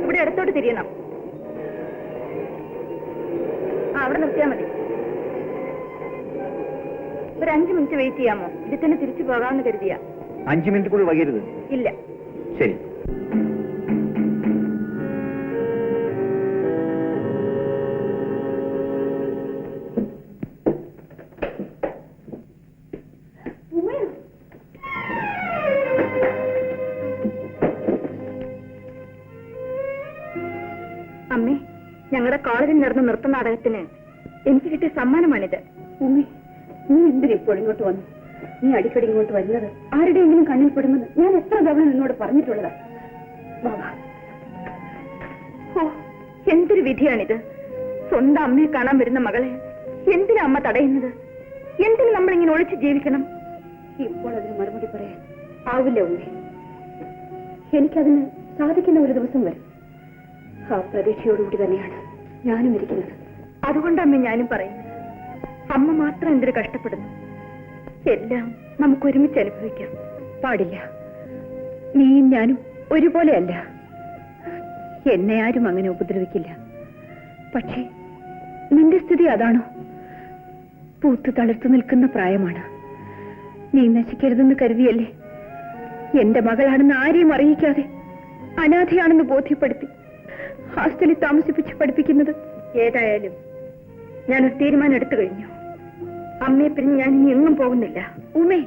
ഇവിടെ ഇടത്തോട്ട് തിരിയണം. അവിടെ നിർത്തിയാൽ മതി. ഒരു 5 മിനിറ്റ് വെയിറ്റ് ചെയ്യാമോ? ഇതിൽ തന്നെ തിരിച്ചു പോകാമെന്ന് കരുതിയാ. 5 മിനിറ്റ് കൂടി വൈകരുത്. ഇല്ല. ശരി. അമ്മേ, ഞങ്ങളുടെ കോളേജിൽ നടന്ന നൃത്ത നാടകത്തിന് എനിക്ക് കിട്ടിയ സമ്മാനമാണിത്. ഉമ്മി, നീ എന്തിനാ ഇപ്പോൾ ഇങ്ങോട്ട് വന്നു? നീ അടിക്കടി ഇങ്ങോട്ട് വരുന്നത് ആരുടെയെങ്കിലും കണ്ണിൽ പെടുമെന്ന് ഞാൻ എത്ര തവണ നിന്നോട് പറഞ്ഞിട്ടുള്ളതാ. ഓ, എന്തൊരു വിധിയാണിത്! സ്വന്തം അമ്മയെ കാണാൻ വരുന്ന മകളെ എന്തിനാ അമ്മ തടയുന്നത്? എന്തിനു നമ്മളിങ്ങനെ ഒളിച്ചു ജീവിക്കണം? ഇപ്പോൾ അതിന് മറുപടി പറയാൻ ആവില്ല ഉമ്മി. എനിക്കതിന് സാധിക്കുന്ന ഒരു ദിവസം വരും. ആ പ്രതീക്ഷയോടുകൂടി തന്നെയാണ് ഞാനും ഇരിക്കുന്നത്. അതുകൊണ്ടമ്മ ഞാനും പറയുന്നത്, അമ്മ മാത്രം എന്തൊരു കഷ്ടപ്പെടുന്നു. എല്ലാം നമുക്ക് ഒരുമിച്ച് അനുഭവിക്കാം. പാടില്ല. നീയും ഞാനും ഒരുപോലെയല്ല. എന്നെ ആരും അങ്ങനെ ഉപദ്രവിക്കില്ല. പക്ഷേ നിന്റെ സ്ഥിതി അതാണോ? പൂത്തു തളിർത്തു നിൽക്കുന്ന പ്രായമാണ്. നീ നശിക്കരുതെന്ന് കരുതിയല്ലേ എന്റെ മകളാണെന്ന് ആരെയും അറിയിക്കാതെ അനാഥയാണെന്ന് ബോധ്യപ്പെടുത്തി ഹോസ്റ്റലിൽ താമസിപ്പിച്ച് പഠിപ്പിക്കുന്നത്? ഏതായാലും ഞാനൊരു തീരുമാനം എടുത്തു കഴിഞ്ഞു. അമ്മയെ പിരിഞ്ഞ് ഞാൻ ഇനി എങ്ങും പോകുന്നില്ല. ഉമേ,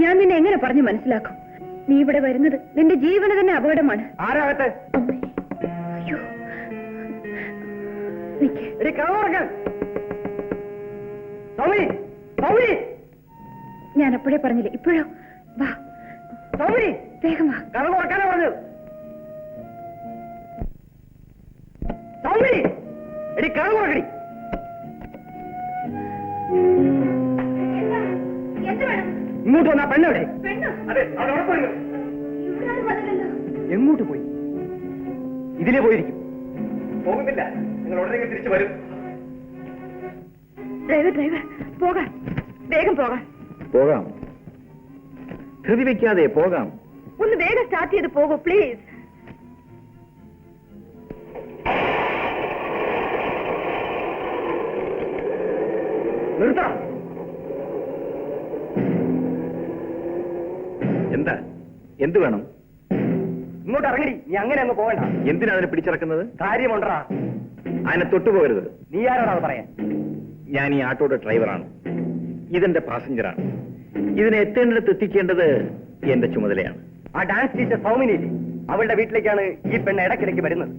ഞാൻ നിന്നെ എങ്ങനെ പറഞ്ഞു മനസ്സിലാക്കും? നീ ഇവിടെ വരുന്നത് നിന്റെ ജീവന് തന്നെ അപകടമാണ്. ആരാകട്ടെ? ഞാൻ അപ്പോഴേ പറഞ്ഞില്ലേ, ഇപ്പോഴോ? വാ വേഗം വാ. പറഞ്ഞത് ഇങ്ങോട്ട് വന്നാ പെണ്ണെവിടെ? എങ്ങോട്ട് പോയി? ഇതിലേ പോയിരിക്കും. പോകുന്നില്ല. നിങ്ങൾ ഉടനെ തിരിച്ചു വരും. ഡ്രൈവർ പോകാം, വേഗം പോകാം. പോകാം, ധൃതി വെക്കാതെ പോകാം. ഒന്ന് വേഗം സ്റ്റാർട്ട് ചെയ്ത് പോകൂ പ്ലീസ്. നിർത്തണം. എന്താ? എന്ത് വേണം? ഇങ്ങോട്ട് ഇറങ്ങടി. നീ അങ്ങനെ അങ്ങ് പോകണ്ട. എന്തിനാ അതിനെ പിടിച്ചിറക്കുന്നത്? കാര്യമുണ്ടാ. അതിനെ തൊട്ടുപോകരുത്. നീ ആരോടാ പറയാൻ? ഞാൻ ഈ ആട്ടോയുടെ ഡ്രൈവറാണ്. ഇതെന്റെ പാസഞ്ചറാണ്. ഇതിനെ എത്തേണ്ടിടത്ത് എത്തിക്കേണ്ടത് എന്റെ ചുമതലയാണ്. ആ ഡാൻസ് ടീച്ചർ സൗമിനിയില്ലേ, അവളുടെ വീട്ടിലേക്കാണ് ഈ പെണ്ണ് ഇടയ്ക്കിടയ്ക്ക് വരുന്നത്.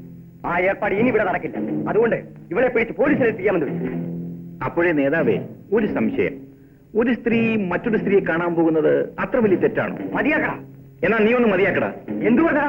ആ ഏർപ്പാട് ഇനി ഇവിടെ നടക്കില്ല. അതുകൊണ്ട് ഇവളെ പിടിച്ച് പോലീസിൽ എത്തിക്കാമെന്ന് വെച്ചു. അപ്പോഴേ നേതാവേ, ഒരു സംശയം. ഒരു സ്ത്രീ മറ്റൊരു സ്ത്രീയെ കാണാൻ പോകുന്നത് അത്ര വലിയ തെറ്റാണോ? മതിയാക്കടാ. എന്നാ നീ ഒന്ന് മതിയാക്കടാ. എന്തുകൊണ്ടാ?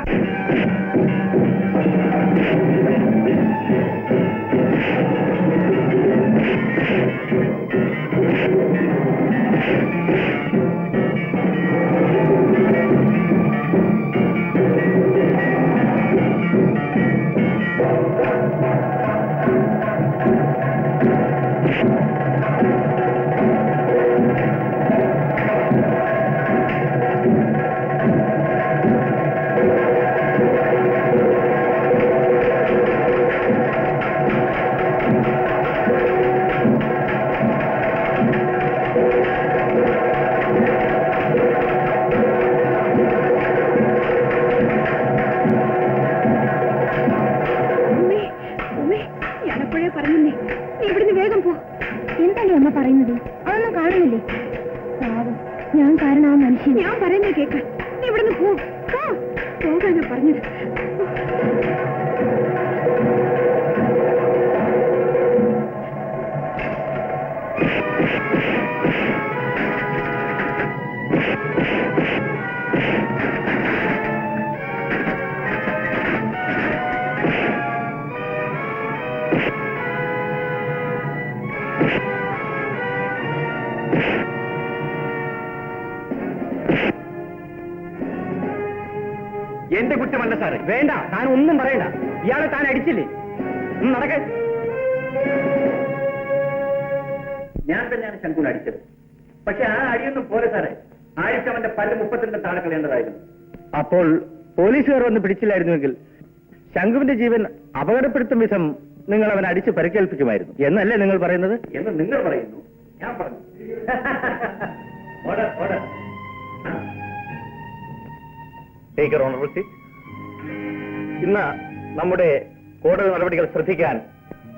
ഞാൻ കാരണം ആ മനുഷ്യൻ. ഞാൻ പറയുന്നത് കേൾക്കാൻ നീ ഇവിടുന്ന് പോകാനാ പറഞ്ഞത്. എന്റെ കുറ്റമല്ല സാറ്. വേണ്ട, താൻ ഒന്നും പറയണ്ട. ഇയാളെ താൻ അടിച്ചില്ലേ? നടക്ക. ഞാൻ തന്നെയാണ് ശങ്കുൻ അടിച്ചത്. പക്ഷെ ആ അടിയൊന്നും പോലെ സാറേ. ആഴ്ച അവന്റെ പല്ല് 32 താഴെ കളയേണ്ടതായിരുന്നു. അപ്പോൾ പോലീസുകാർ വന്ന് പിടിച്ചില്ലായിരുന്നുവെങ്കിൽ ശംഖുവിന്റെ ജീവൻ അപകടപ്പെടുത്തും വിധം നിങ്ങൾ അവൻ അടിച്ച് പരിക്കേൽപ്പിക്കുമായിരുന്നു എന്നല്ലേ നിങ്ങൾ പറയുന്നത്? എന്ന് നിങ്ങൾ പറയുന്നു, ഞാൻ പറഞ്ഞു. ഇന്ന് നമ്മുടെ കോടതി നടപടികൾ ശ്രദ്ധിക്കാൻ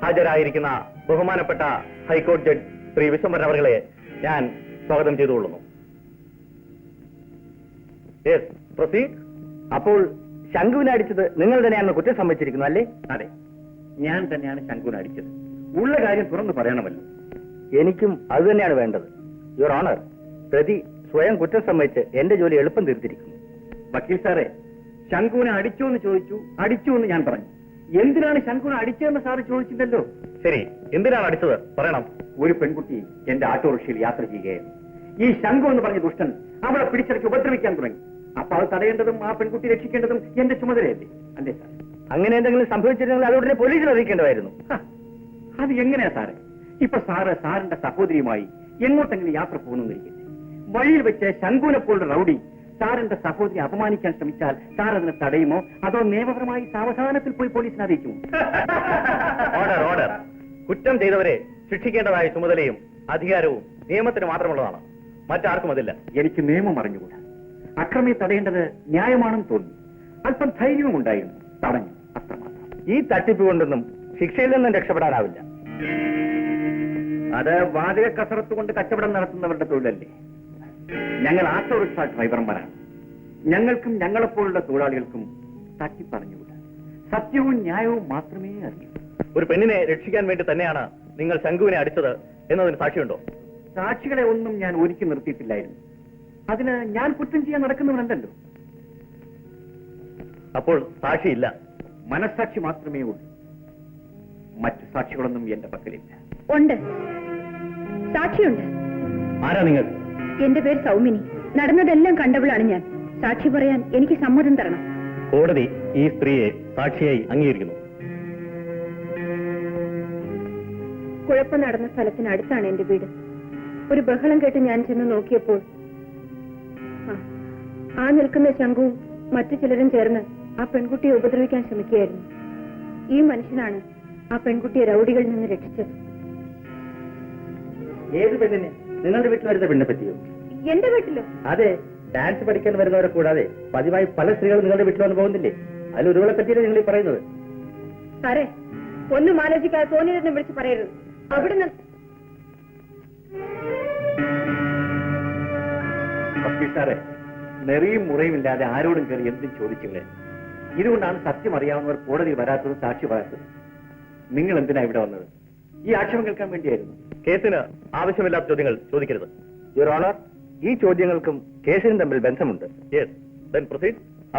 ഹാജരായിരിക്കുന്ന ബഹുമാനപ്പെട്ട ഹൈക്കോടതി ജഡ്ജ് ശ്രീ വിശ്വംഭരൻ അവരെ ഞാൻ സ്വാഗതം ചെയ്തുകൊള്ളുന്നു. അപ്പോൾ ശംഖുവിനെ അടിച്ചത് നിങ്ങൾ തന്നെയാണെന്ന് കുറ്റം സമ്മതിച്ചിരിക്കുന്നു അല്ലേ? അതെ, ഞാൻ തന്നെയാണ് ശംഖുവിനെ അടിച്ചത്. ഉള്ള കാര്യം തുറന്നു പറയണമല്ലോ. എനിക്കും അത് തന്നെയാണ് വേണ്ടത്. യുവർ ഓണർ, പ്രതി സ്വയം കുറ്റം സമ്മതിച്ച് എന്റെ ജോലി എളുപ്പം തീർത്തിരിക്കുന്നു. വക്കീൽ സാറേ, ശംഖുവിനെ അടിച്ചു എന്ന് ചോദിച്ചു, അടിച്ചു എന്ന് ഞാൻ പറഞ്ഞു. എന്തിനാണ് ശംഖുവിനെ അടിച്ചതെന്ന് സാറ് ചോദിച്ചില്ലല്ലോ. ശരി, എന്തിനാണ് അടിച്ചത് പറയണം. ഒരു പെൺകുട്ടി എന്റെ ഓട്ടോറിക്ഷയിൽ യാത്ര ചെയ്യുകയായിരുന്നു. ഈ ശംഖു എന്ന് പറഞ്ഞ ദുഷ്ടൻ അവളെ പിടിച്ചിറക്കി ഉപദ്രവിക്കാൻ തുടങ്ങി. അപ്പൊ അത് തടയേണ്ടതും ആ പെൺകുട്ടി രക്ഷിക്കേണ്ടതും എന്റെ ചുമതലയല്ലേ? അല്ലേ സാർ? അങ്ങനെ എന്തെങ്കിലും സംഭവിച്ചിരുന്നെങ്കിൽ അത് ഉടനെ പോലീസിൽ അറിയിക്കേണ്ടതായിരുന്നു. അത് എങ്ങനെയാ സാറേ? ഇപ്പൊ സാറിന്റെ സഹോദരിയുമായി എങ്ങോട്ടെങ്കിലും യാത്ര പോകുന്നിരിക്കട്ടെ, വഴിയിൽ വെച്ച് ശംഖുവിനെ പോലുള്ള റൌഡി സാറിന്റെ സഹോദരി അപമാനിക്കാൻ ശ്രമിച്ചാൽ സാർ അതിനെ തടയുമോ, അതോ നിയമപരമായി സാവധാനത്തിൽ പോയി പോലീസിനെ അറിയിക്കുമോ? Order, order. കുറ്റം ചെയ്തവരെ ശിക്ഷിക്കേണ്ടതായ ചുമതലയും അധികാരവും നിയമത്തിന് മാത്രമുള്ളതാണ്, മറ്റാർക്കും അതില്ല. എനിക്ക് നിയമം അറിഞ്ഞുകൂടാ. അക്രമിയെ തടയേണ്ടത് ന്യായമാണെന്ന് തോന്നി. അല്പം ധൈര്യവും ഉണ്ടായിരുന്നു, തടഞ്ഞു, അത്രമാത്രം. ഈ തട്ടിപ്പ് കൊണ്ടൊന്നും ശിക്ഷയിൽ നിന്നും രക്ഷപ്പെടാനാവില്ല. അത് വാതിക കസരത്ത് കൊണ്ട് കച്ചവടം നടത്തുന്നവരുടെ തൊഴിലല്ലേ? ഞങ്ങൾ ഓട്ടോറിക്ഷ ഡ്രൈവർമാരാണ്. ഞങ്ങൾക്കും ഞങ്ങളെപ്പോലുള്ള തൊഴിലാളികൾക്കും തട്ടിപ്പറഞ്ഞുകൂടാ. സത്യവും ന്യായവും മാത്രമേ അറിയൂ. ഒരു പെണ്ണിനെ രക്ഷിക്കാൻ വേണ്ടി തന്നെയാണ് നിങ്ങൾ ശംഖുവിനെ അടിച്ചത് എന്നതിന് സാക്ഷിയുണ്ടോ? സാക്ഷികളെ ഒന്നും ഞാൻ ഒരുക്കി നിർത്തിയിട്ടില്ലായിരുന്നു. അതിന് ഞാൻ കുറ്റം ചെയ്യാൻ നടക്കുന്നവനല്ലല്ലോ. അപ്പോൾ സാക്ഷിയില്ല? മനസ്സാക്ഷി മാത്രമേ ഉള്ളൂ. മറ്റു സാക്ഷികളൊന്നും എന്റെ പക്കലില്ല. ഉണ്ട്, സാക്ഷിയുണ്ട്. ആരാ നിങ്ങൾ? എന്റെ പേര് സൗമിനി. നടന്നതെല്ലാം കണ്ടവളാണ് ഞാൻ. സാക്ഷി പറയാൻ എനിക്ക് സമ്മതം തരണം. കോടതി ഈ സ്ത്രീയെ സാക്ഷിയായി അംഗീകരിക്കുന്നു. കുഴപ്പം നടന്ന സ്ഥലത്തിനടുത്താണ് എന്റെ വീട്. ഒരു ബഹളം കേട്ട് ഞാൻ ചെന്ന് നോക്കിയപ്പോൾ ആ നിൽക്കുന്ന ശംഖുവും മറ്റു ചിലരും ചേർന്ന് ആ പെൺകുട്ടിയെ ഉപദ്രവിക്കാൻ ശ്രമിക്കുകയായിരുന്നു. ഈ മനുഷ്യനാണ് ആ പെൺകുട്ടിയെ റൌഡികളിൽ നിന്ന് രക്ഷിച്ചത്. ഏത് പെണ്ണിനെ? നിങ്ങളുടെ വീട്ടിൽ വരുന്ന പെണ്ണെ പറ്റിയോ? എന്റെ വീട്ടിലോ? അതെ, ഡാൻസ് പഠിക്കാൻ വരുന്നവരെ കൂടാതെ പതിവായി പല സ്ത്രീകളും നിങ്ങളുടെ വീട്ടിൽ വന്ന് പോകുന്നില്ലേ? അതിൽ ഒരുവളെ പറ്റിയല്ലേ നിങ്ങൾ ഈ പറയുന്നത്? സാറേ, ഒന്നും ആലോചിക്കാതെ തോന്നിയതെന്ന് വിളിച്ച് പറയരുത്. അവിടുന്ന് സാറേ, നെറിയും മുറയുമില്ലാതെ ആരോടും കയറി എന്തും ചോദിച്ചില്ലേ? ഇതുകൊണ്ടാണ് സത്യം അറിയാവുന്നവർ കോടതി വരാത്തതും സാക്ഷി പറയാത്തത്. നിങ്ങൾ എന്തിനാ ഇവിടെ വന്നത്? ഈ ആക്ഷേപം കേൾക്കാൻ വേണ്ടിയായിരുന്നു. കേസിന് ആവശ്യമില്ലാത്ത ചോദ്യങ്ങൾ ചോദിക്കരുത്. യുവർ ഓണർ, ഈ ചോദ്യങ്ങൾക്കും കേസിനും തമ്മിൽ ബന്ധമുണ്ട്.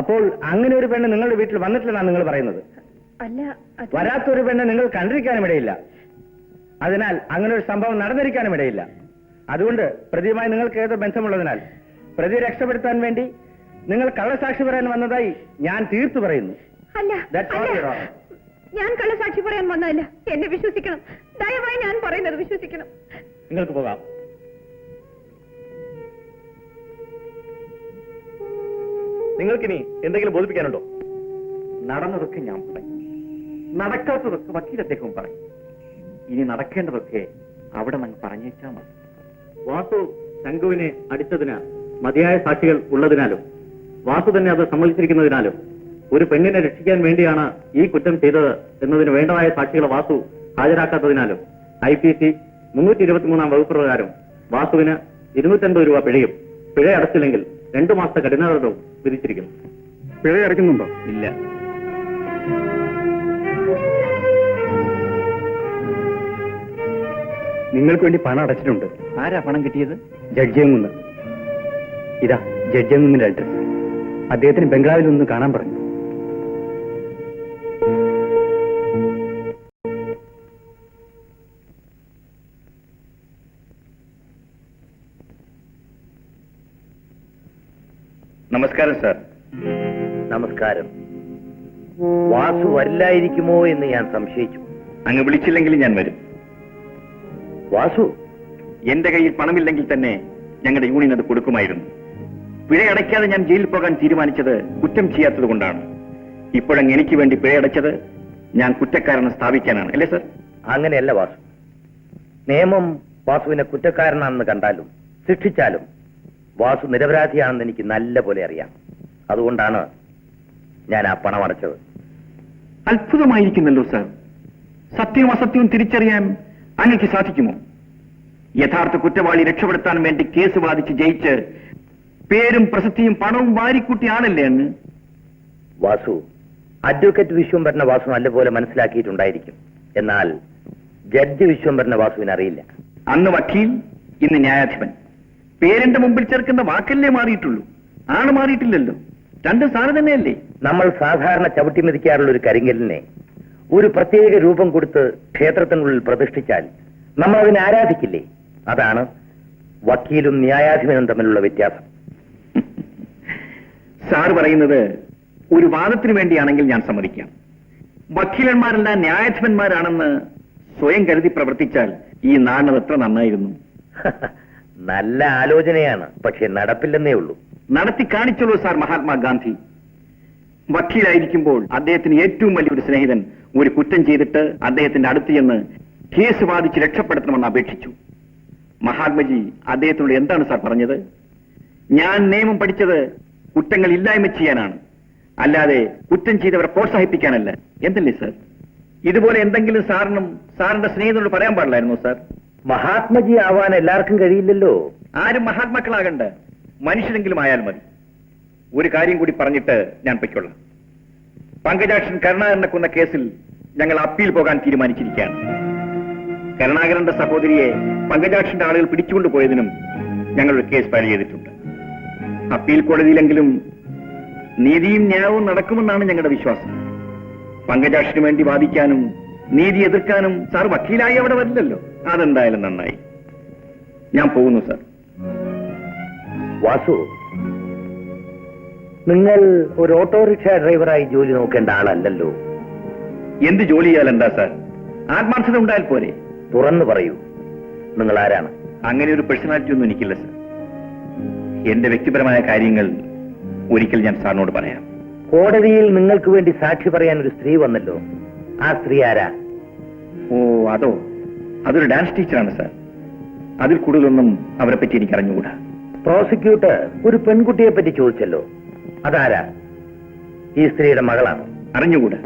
അപ്പോൾ അങ്ങനെ ഒരു പെണ്ണ് നിങ്ങളുടെ വീട്ടിൽ വന്നിട്ടില്ലെന്നാണ് നിങ്ങൾ പറയുന്നത്? അല്ല, വരാത്തൊരു പെണ്ണ് നിങ്ങൾ കണ്ടിരിക്കാനും ഇടയില്ല. അതിനാൽ അങ്ങനെ ഒരു സംഭവം നടന്നിരിക്കാനും ഇടയില്ല. അതുകൊണ്ട് പ്രതിയുമായി നിങ്ങൾക്ക് ഏതോ ബന്ധമുള്ളതിനാൽ പ്രതി രക്ഷപ്പെടുത്താൻ വേണ്ടി നിങ്ങൾ കള്ളസാക്ഷി പറയാൻ വന്നതായി ഞാൻ തീർത്തു പറയുന്നു. ഞാൻ കള്ളസാക്ഷി പറയാൻ വന്നതല്ല. എന്നെ വിശ്വസിക്കണം, ദയവായി ഞാൻ പറയുന്നത് വിശ്വസിക്കണം. നിങ്ങൾക്ക് പോകാം. നിങ്ങൾക്കിനി എന്തെങ്കിലും ബോധിപ്പിക്കാനുണ്ടോ? നടന്നതൊക്കെ ഞാൻ പറയും, നടക്കാത്തതൊക്കെ വക്കീൽ അദ്ദേഹവും പറയും. ഇനി നടക്കേണ്ടതൊക്കെ അവിടെ നിന്ന് പറഞ്ഞേച്ചാൽ മതി. വാസു ശംഖുവിനെ അടിച്ചതിന് മതിയായ സാക്ഷികൾ ഉള്ളതിനാലും വാസു തന്നെ അത് സമ്മതിച്ചിരിക്കുന്നതിനാലും ഒരു പെണ്ണിനെ രക്ഷിക്കാൻ വേണ്ടിയാണ് ഈ കുറ്റം ചെയ്തത് എന്നതിന് വേണ്ടതായ സാക്ഷികളെ വാസു ഹാജരാക്കാത്തതിനാലും IPC 323 വകുപ്പ് പ്രകാരം വാസുവിന് 250 രൂപ പിഴയും പിഴ അടച്ചില്ലെങ്കിൽ 2 മാസത്തെ കഠിനാദണ്ഡവും വിധിച്ചിരിക്കുന്നു. പിഴ അടയ്ക്കുന്നുണ്ടോ? ഇല്ല. നിങ്ങൾക്ക് വേണ്ടി പണം അടച്ചിട്ടുണ്ട്. ആരാ പണം കിട്ടിയത്? ജഡ്ജിയങ്ങുന്ന്. ഇതാ ജഡ്ജിയങ്ങുന്നിന്റെ അഡ്രസ്. അദ്ദേഹത്തിന് ബംഗ്ലാവിൽ ഒന്ന് കാണാൻ പറഞ്ഞു. നമസ്കാരം സാർ. നമസ്കാരം. വാസു വരില്ലായിരിക്കുമോ എന്ന് ഞാൻ സംശയിച്ചു. അങ്ങ് വിളിച്ചില്ലെങ്കിൽ ഞാൻ വരും. വാസു? എന്റെ കയ്യിൽ പണമില്ലെങ്കിൽ തന്നെ ഞങ്ങളുടെ യൂണിയൻ അത് കൊടുക്കുമായിരുന്നു. പിഴയടയ്ക്കാതെ ഞാൻ ജയിലിൽ പോകാൻ തീരുമാനിച്ചത് കുറ്റം ചെയ്യാത്തത് കൊണ്ടാണ്. ഇപ്പോഴങ്ങ് എനിക്ക് വേണ്ടി പിഴയടച്ചത് ഞാൻ കുറ്റക്കാരനെ സ്ഥാപിക്കാനാണ്, അല്ലേ സർ? അങ്ങനെയല്ല വാസു. നിയമം വാസുവിനെ കുറ്റക്കാരനാണെന്ന് കണ്ടാലും ശിക്ഷിച്ചാലും വാസു നിരപരാധിയാണെന്ന് എനിക്ക് നല്ല പോലെ അറിയാം. അതുകൊണ്ടാണ് ഞാൻ ആ പണം അടച്ചത്. അത്ഭുതമായിരിക്കുന്നല്ലോ സർ. സത്യവും അസത്യവും തിരിച്ചറിയാൻ അങ്ങക്ക് സാധിക്കുമോ? യഥാർത്ഥ കുറ്റവാളി രക്ഷപ്പെടുത്താൻ വേണ്ടി കേസ് വാദിച്ച് ജയിച്ച് പേരും പ്രസിദ്ധിയും പണവും വാരിക്കൂട്ടിയ ആളല്ലേ അങ്ങ്? വാസു, അഡ്വക്കേറ്റ് വിശ്വംഭരനെ വാസു നല്ലപോലെ മനസ്സിലാക്കിയിട്ടുണ്ടായിരിക്കും. എന്നാൽ ജഡ്ജി വിശ്വംഭരനെ വാസുവിന് അറിയില്ല. അന്ന് വക്കീൽ, ഇന്ന് ന്യായാധിപൻ. പേരിന്റെ മുമ്പിൽ ചേർക്കുന്ന വാക്കല്ലേ മാറിയിട്ടുള്ളൂ, ആണ് മാറിയിട്ടില്ലല്ലോ. രണ്ടും സാറ് തന്നെയല്ലേ? നമ്മൾ സാധാരണ ചവിട്ടി മെതിക്കാറുള്ള ഒരു കരിങ്കലിനെ ഒരു പ്രത്യേക രൂപം കൊടുത്ത് ക്ഷേത്രത്തിനുള്ളിൽ പ്രതിഷ്ഠിച്ചാൽ നമ്മൾ അതിനെ ആരാധിക്കില്ലേ? അതാണ് വക്കീലും ന്യായാധിപനും തമ്മിലുള്ള വ്യത്യാസം. സാർ പറയുന്നത് ഒരു വാദത്തിന് വേണ്ടിയാണെങ്കിൽ ഞാൻ സമ്മതിക്കാം. വക്കീലന്മാരെല്ലാം ന്യായാധിപന്മാരാണെന്ന് സ്വയം കരുതി പ്രവർത്തിച്ചാൽ ഈ നാടിനത് എത്ര നന്നായിരുന്നു. നല്ല ആലോചനയാണ്, പക്ഷെ നടപ്പില്ലെന്നേ ഉള്ളൂ. നടത്തി കാണിച്ചുള്ളൂ സാർ മഹാത്മാഗാന്ധി. വക്കീലായിരിക്കുമ്പോൾ അദ്ദേഹത്തിന് ഏറ്റവും വലിയൊരു സ്നേഹിതൻ ഒരു കുറ്റം ചെയ്തിട്ട് അദ്ദേഹത്തിന്റെ അടുത്ത് ചെന്ന് കേസ് വാദിച്ച് രക്ഷപ്പെടുത്തണമെന്ന് അപേക്ഷിച്ചു. മഹാത്മജി അദ്ദേഹത്തിനോട് എന്താണ് സാർ പറഞ്ഞത്? ഞാൻ നിയമം പഠിച്ചത് കുറ്റങ്ങൾ ഇല്ലായ്മ ചെയ്യാനാണ്, അല്ലാതെ കുറ്റം ചെയ്തവരെ പ്രോത്സാഹിപ്പിക്കാനല്ല എന്നല്ലേ സാർ? ഇതുപോലെ എന്തെങ്കിലും സാറിനും സാറിന്റെ സ്നേഹിതനോട് പറയാൻ പാടില്ലായിരുന്നു സാർ? മഹാത്മജി ആവാൻ എല്ലാവർക്കും കഴിയില്ലല്ലോ. ആരും മഹാത്മാക്കളാകണ്ട, മനുഷ്യരെങ്കിലും ആയാൽ മതി. ഒരു കാര്യം കൂടി പറഞ്ഞിട്ട് ഞാൻ പൊയ്ക്കൊള്ളാം. പങ്കജാക്ഷൻ കരുണാകരനെ കൊന്ന കേസിൽ ഞങ്ങൾ അപ്പീൽ പോകാൻ തീരുമാനിച്ചിരിക്കുകയാണ്. കരുണാകരന്റെ സഹോദരിയെ പങ്കജാക്ഷന്റെ ആളുകൾ പിടിച്ചുകൊണ്ടുപോയതിനും ഞങ്ങളൊരു കേസ് ഫയൽ ചെയ്തിട്ടുണ്ട്. അപ്പീൽ കോടതിയിലെങ്കിലും നീതിയും ന്യായവും നടക്കുമെന്നാണ് ഞങ്ങളുടെ വിശ്വാസം. പങ്കജാക്ഷന് വേണ്ടി വാദിക്കാനും നീതി എതിർക്കാനും സാർ വക്കീലായി അവിടെ വരില്ലല്ലോ. അതെന്തായാലും നന്നായി. ഞാൻ പോകുന്നു സാർ. വാസു, നിങ്ങൾ ഒരു ഓട്ടോറിക്ഷ ഡ്രൈവറായി ജോലി നോക്കേണ്ട ആളല്ലല്ലോ. എന്ത് ജോലി ചെയ്യാൽ എന്താ സാർ? ആത്മാർത്ഥത ഉണ്ടായാൽ പോരെ? തുറന്നു പറയൂ, നിങ്ങൾ ആരാണ്? അങ്ങനെ ഒരു പേഴ്സണാലിറ്റി ഒന്നും എനിക്കില്ല സാർ. എന്റെ വ്യക്തിപരമായ കാര്യങ്ങൾ ഒരിക്കൽ ഞാൻ സാറിനോട് പറയാം. കോടതിയിൽ നിങ്ങൾക്ക് വേണ്ടി സാക്ഷി പറയാൻ ഒരു സ്ത്രീ വന്നല്ലോ. ആ സ്ത്രീ ആരാ? ഓ, അതോ? അതൊരു ഡാൻസ് ടീച്ചറാണ് സാർ. അതിൽ കൂടുതലൊന്നും അവരെ പറ്റി എനിക്ക് അറിഞ്ഞുകൂടാ. പ്രോസിക്യൂട്ടർ ഒരു പെൺകുട്ടിയെ പറ്റി ചോദിച്ചല്ലോ, അതാരാ? ഈ സ്ത്രീയുടെ മകളാണ്? അറിഞ്ഞുകൂടാ.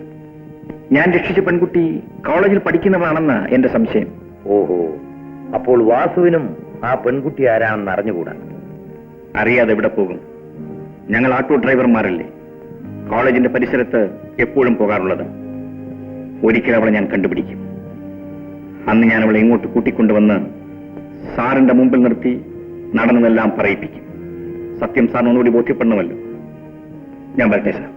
ഞാൻ രക്ഷിച്ച പെൺകുട്ടി കോളേജിൽ പഠിക്കുന്നവളാണെന്ന എന്റെ സംശയം. ഓഹോ, അപ്പോൾ വാസുവിനും ആ പെൺകുട്ടി ആരാണെന്ന് അറിഞ്ഞുകൂടാ? അറിയാതെ എവിടെ പോകും? ഞങ്ങൾ ആട്ടോ ഡ്രൈവർമാരല്ലേ, കോളേജിന്റെ പരിസരത്ത് എപ്പോഴും പോകാറുള്ളത്. ഒരിക്കൽ അവളെ ഞാൻ കണ്ടുപിടിക്കും. അന്ന് ഞാൻ അവളെ ഇങ്ങോട്ട് കൂട്ടിക്കൊണ്ടുവന്ന് സാറിന്റെ മുമ്പിൽ നിർത്തി നടന്നതെല്ലാം പറയിപ്പിക്കും. സത്യം സാറിന് ഒന്നുകൂടി ബോധ്യപ്പെടണമല്ലോ. ഞാൻ വരട്ടെ സാർ.